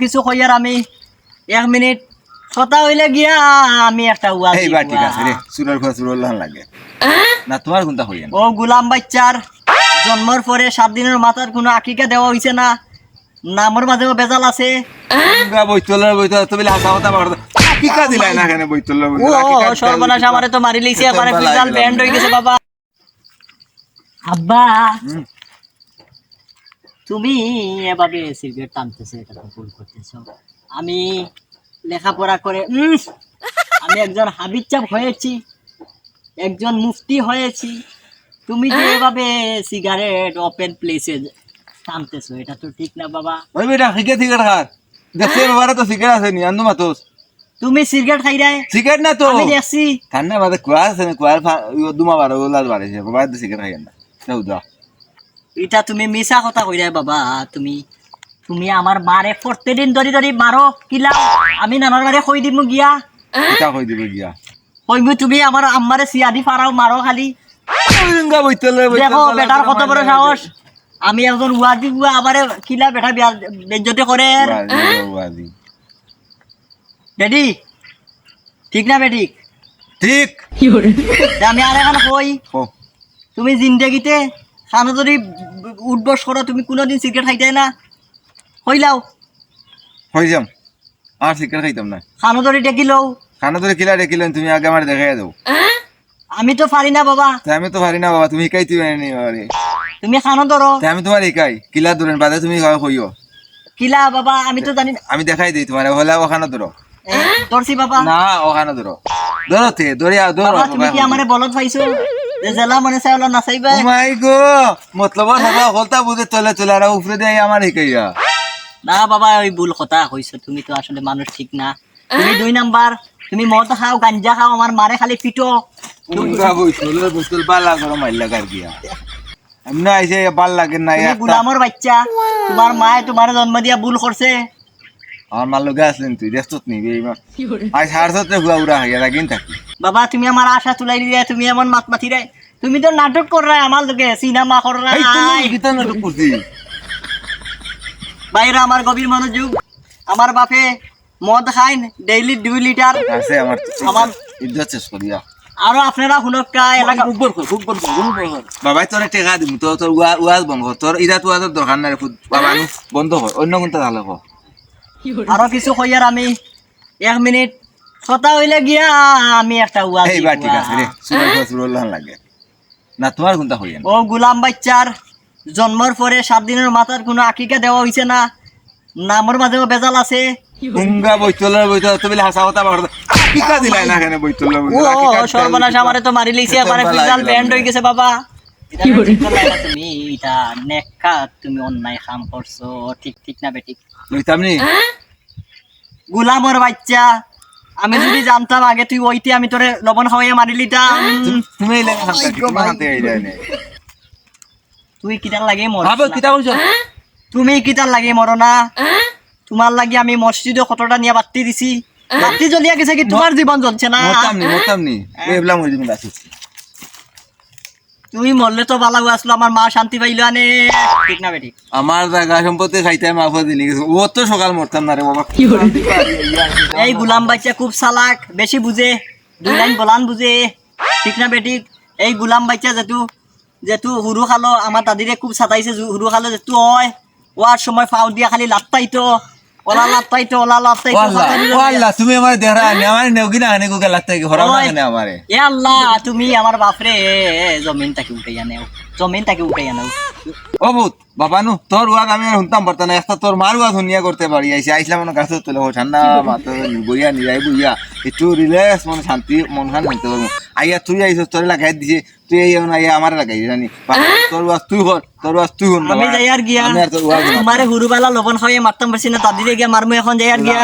কিছু কইয়ার আমি 1 মিনিট কথা হইলে গিয়া আমি একটা ওয়াজ এইবার ঠিক আছে রে সুরের ফা সুরল লাগে না তোমার কোনটা হইয়া ও গোলাম বাচ্চার জন্মের পরে 7 দিনের মাথার কোনো আকিকা দেওয়া হইছে না, নামের মাঝেও বেজাল আছে। গা বইতলার বইতলা তুমি হাসা কথা বড় আকিকা দিলাই না কেন বইতলার ও সর্বনাশ আমারে তো মারি লইছে, আমারে ফিজাল ব্যান্ড হই গেছে বাবা। আব্বা তুমি এভাবে সিগারেট টানতেছো, এটা তো ভুল করতেছো। আমি লেখাপড়া করে আমি একজন হাবিজ সাহেব হয়েছি, একজন মুফতি হয়েছি, তুমি যে এভাবে সিগারেট ওপেন প্লেসে টানতেছো এটা তো ঠিক না বাবা। ওই বেটা সিগারেট সিগারেট খার দেখতে বাবারা তো সিগারেট আছে নি আন্দু মাতোস তুমি সিগারেট খাই রাই সিগারেট না তো আমি দেখছি কান্না বাদে কুয়ার আছে কুয়ার দুমা বারো লাল বাড়েছে বাবা তো সিগারেট খাই না দাও দাও এটা তুমি মিছা কথা কই রাই বাবা। তুমি তুমি আমার মারে প্রত্যেকদিন ধরি ধরি মারো কিলা, আমি নানার মারে কই দিমু গিয়া এটা কই দিব গিয়া কইবো তুমি আমার আম্মারে সিয়াদি ফারাও মারো খালি। গা বইতলার দেখো বেটার কত বড় সাহস, আমি একজন ওয়াজি বুয়া আমারে কিলা বেটা বেজ্জতি করে। বেডি ঠিক না বেটি ঠিক আমি আর এখন কই তুমি জিন্দেগিতে খানো যদি উঠবস করো তুমি কোনোদিন সিগারেট খাইতে না হইলাও হই যাম আর সিগারেট খাইতাম না খানো ধরে ডেকিলও খানা ধরে কিলা রেখিলেন তুমি আগে আমার দেখাই দাও আমি তো পারি না বাবা। আমি তো পারি না বাবা তুমি শিকাই তুমি তুমি খানো ধরো আমি তোমার শিকাই কিলা ধরেন বাদে তুমি কইও কিলা বাবা আমি তো জানি না। আমি দেখাই দিই তোমার হলে ওখানে ধরো ধরছি বাবা না ওখানে ধরো ধরো তে ধরে ধরো বাবা তুমি কি আমারে বলত পাইছো যে জেলা মনে চাইলা না চাইবা মাই গো মতলব সবা হলতা বুঝে চলে চলে আর উপরে দিয়ে আমার শিকাইয়া না বাবা ওই ভুল কথা কইছো, তুমি তো আসলে মানুষ ঠিক না। তুমি 2 নাম্বার, তুমি মদ খাও গাঞ্জা খাও আমার মারে খালি পিটো। উনকা বইছিল বইছিল বালা করে মাইলা কার গিয়া এমনি আইছে ভাল লাগে না তুমি গোলামর বাচ্চা, তোমার মায়ে তোমার জন্ম দিয়া ভুল করছে। আমার মাল লগে আসলেন তুই রেস্টত নিবি আজ হারসতে হুয়া উড়া হইয়া রাখিন থাকি বাবা তুমি আমার আশা তুলাই দিয়ে তুমি এমন মাত মাতি রে, তুমি তো নাটক কর রা আমার লগে সিনেমা কর রা। এই তুমি গীতা নাটক করছি বাইরে আমার গভীর মনোযোগ, আমার বাপে মদ খাইন ডেইলি 2 লিটার আছে আমার আমার ইজ্জত শেষ করিয়া আরো আপনারা হুনকা এলাকা বাবাই তোরে টেকা দিম তো তোর ওয়াজ বন্ধ কর তোর ইরা তো ওয়াজের দরকার নাই বাবা বন্ধ কর অন্য কোনটা ভালো কর আরো কিছু কইয়ার আমি 1 মিনিট কথা হইলে গিয়া আমি একটা ওয়াজ এইবার ঠিক আছে রে সুরের ফা সুরল লাগে না তোমার কোনটা হইয়া ও গোলাম বাচ্চার জন্মের পরে 7 দিনের মাথার কোনো আকিকা দেওয়া হইছে না, নামের মাঝেও বেজাল আছে। উঙ্গা বইতলার বইতলা তুমি হাসা কথা বড় আকিকা দিলাই না কেন বইতলার ও সর্বনাশ আমারে তো মারি লইছে, আমারে ফিজাল ব্যান্ড হই গেছে বাবা। তুমি এটা নেকা তুমি অন্যায় কাম করছো, ঠিক ঠিক না বেটি লইতাম নি গোলামর বাচ্চা, আমি যদি জানতাম আগে তুই ওইতে আমি তোরে লবণ খাওয়াইয়া মারি লিতাম। তুমি এলে হাতে তুমি হাতে আইলা নে তুই কিটার লাগে মর বাবা কিতা কইছো তুমি কিটার লাগে মরো না, তোমার লাগে আমি মসজিদে কতটা নিয়ে বাতি দিছি, বাতি জ্বলিয়া গেছে কি তোমার জীবন জ্বলছে না। মরতাম নি এবলা মই দিন আসছি তুমি মরলে তো ভালো আসলো, আমার মা শান্তি পাইলো আনে, ঠিক না বেটি আমার জায়গা সম্পত্তি খাইতে মাফ দিলি গেছে ও তো সকাল মরতাম না রে বাবা এই গোলাম বাচ্চা খুব চালাক, বেশি বুঝে 2 লাইন বলান বুঝে, ঠিক না বেটি। এই গোলাম বাচ্চা যেটু যেটু হুরু খালো আমার দাদিরে খুব ছাতাইছে, হুরু খালো যেটু হয় ওয়ার সময় ফাউ দিয়া খালি লাত্তাইতো ওলা লাত্তাইতো ওলা লাত্তাইতো। আল্লাহ তুমি আমার দেহরা আনে আমার নেগিনা আনে গো লাগতে কি হরাও না কেন আমারে এ আল্লাহ তুমি আমার বাপরে জমিনটাকে উঠাইয়া নেও, জমিনটাকে উঠাইয়া নেও। ও বুত বাবা নু তোর ওয়াজ আমি আর শুনতাম পারতাম না, একটা তোর মার ওয়াজ শুনিয়া করতে পারি আইসি আইসলাম মনে গাছ তোলে ঠান্ডা মাথা বইয়া নিরাই বইয়া একটু রিল্যাক্স মনে শান্তি মন খান নিতে পারবো। আইয়া তুই আইস তোর লাগাই দিছে তুই আইয়া আমার লাগাই জানি তোর ওয়াজ তুই কর তোর ওয়াজ তুই শুন আমি যাই আর গিয়া তোমারে হুরুবালা লবণ খাইয়ে মারতাম পারছি না, তাদিরে গিয়া মারমু এখন যাই আর গিয়া।